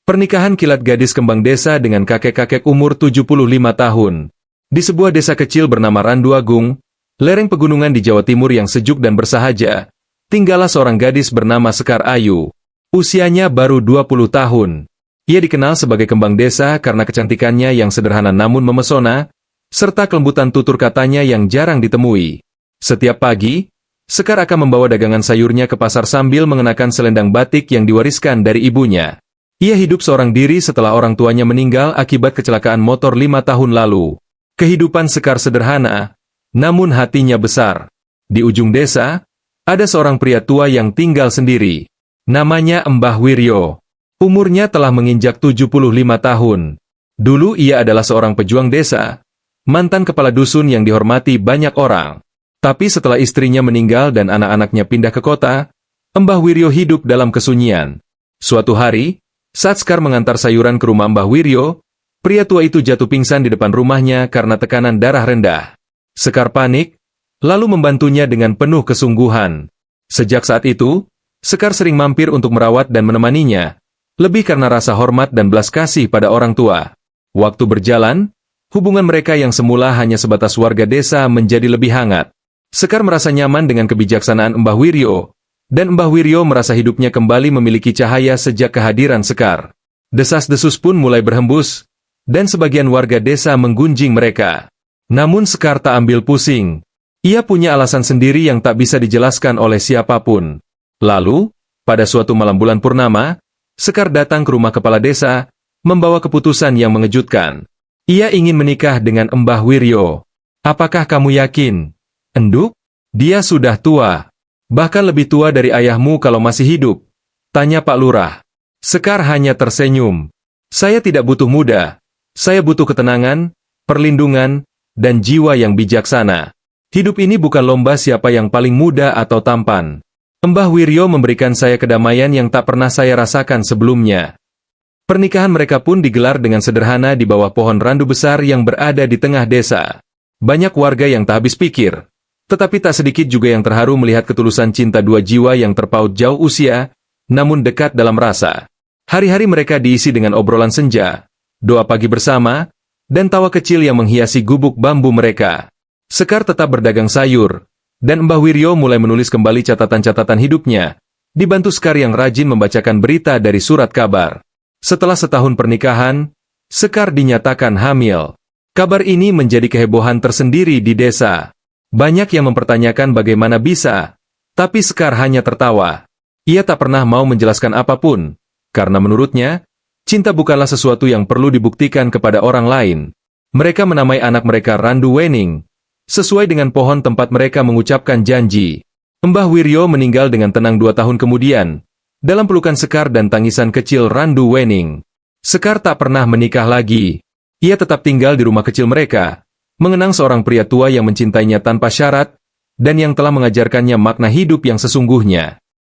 Pernikahan kilat gadis kembang desa dengan kakek-kakek umur 75 tahun. Di sebuah desa kecil bernama Randuagung, lereng pegunungan di Jawa Timur yang sejuk dan bersahaja, tinggallah seorang gadis bernama Sekar Ayu. Usianya baru 20 tahun. Ia dikenal sebagai kembang desa karena kecantikannya yang sederhana namun memesona, serta kelembutan tutur katanya yang jarang ditemui. Setiap pagi, Sekar akan membawa dagangan sayurnya ke pasar sambil mengenakan selendang batik yang diwariskan dari ibunya. Ia hidup seorang diri setelah orang tuanya meninggal akibat kecelakaan motor 5 tahun lalu. Kehidupan Sekar sederhana, namun hatinya besar. Di ujung desa, ada seorang pria tua yang tinggal sendiri. Namanya Mbah Wiryo. Umurnya telah menginjak 75 tahun. Dulu ia adalah seorang pejuang desa, mantan kepala dusun yang dihormati banyak orang. Tapi setelah istrinya meninggal dan anak-anaknya pindah ke kota, Mbah Wiryo hidup dalam kesunyian. Suatu hari, saat Sekar mengantar sayuran ke rumah Mbah Wiryo, pria tua itu jatuh pingsan di depan rumahnya karena tekanan darah rendah. Sekar panik, lalu membantunya dengan penuh kesungguhan. Sejak saat itu, Sekar sering mampir untuk merawat dan menemaninya, lebih karena rasa hormat dan belas kasih pada orang tua. Waktu berjalan, hubungan mereka yang semula hanya sebatas warga desa menjadi lebih hangat. Sekar merasa nyaman dengan kebijaksanaan Mbah Wiryo, dan Mbah Wiryo merasa hidupnya kembali memiliki cahaya sejak kehadiran Sekar. Desas-desus pun mulai berhembus, dan sebagian warga desa menggunjing mereka. Namun Sekar tak ambil pusing. Ia punya alasan sendiri yang tak bisa dijelaskan oleh siapapun. Lalu, pada suatu malam bulan purnama, Sekar datang ke rumah kepala desa, membawa keputusan yang mengejutkan. Ia ingin menikah dengan Mbah Wiryo. Apakah kamu yakin? Enduk? Dia sudah tua. Bahkan lebih tua dari ayahmu kalau masih hidup. Tanya Pak Lurah. Sekar hanya tersenyum. Saya tidak butuh muda. Saya butuh ketenangan, perlindungan, dan jiwa yang bijaksana. Hidup ini bukan lomba siapa yang paling muda atau tampan. Mbah Wiryo memberikan saya kedamaian yang tak pernah saya rasakan sebelumnya. Pernikahan mereka pun digelar dengan sederhana di bawah pohon randu besar yang berada di tengah desa. Banyak warga yang tak habis pikir. Tetapi tak sedikit juga yang terharu melihat ketulusan cinta dua jiwa yang terpaut jauh usia, namun dekat dalam rasa. Hari-hari mereka diisi dengan obrolan senja, doa pagi bersama, dan tawa kecil yang menghiasi gubuk bambu mereka. Sekar tetap berdagang sayur, dan Mbah Wiryo mulai menulis kembali catatan-catatan hidupnya, dibantu Sekar yang rajin membacakan berita dari surat kabar. Setelah setahun pernikahan, Sekar dinyatakan hamil. Kabar ini menjadi kehebohan tersendiri di desa. Banyak yang mempertanyakan bagaimana bisa, tapi Sekar hanya tertawa. Ia tak pernah mau menjelaskan apapun, karena menurutnya, cinta bukanlah sesuatu yang perlu dibuktikan kepada orang lain. Mereka menamai anak mereka Randu Wening, sesuai dengan pohon tempat mereka mengucapkan janji. Mbah Wiryo meninggal dengan tenang 2 tahun kemudian, dalam pelukan Sekar dan tangisan kecil Randu Wening. Sekar tak pernah menikah lagi. Ia tetap tinggal di rumah kecil mereka, mengenang seorang pria tua yang mencintainya tanpa syarat, dan yang telah mengajarkannya makna hidup yang sesungguhnya.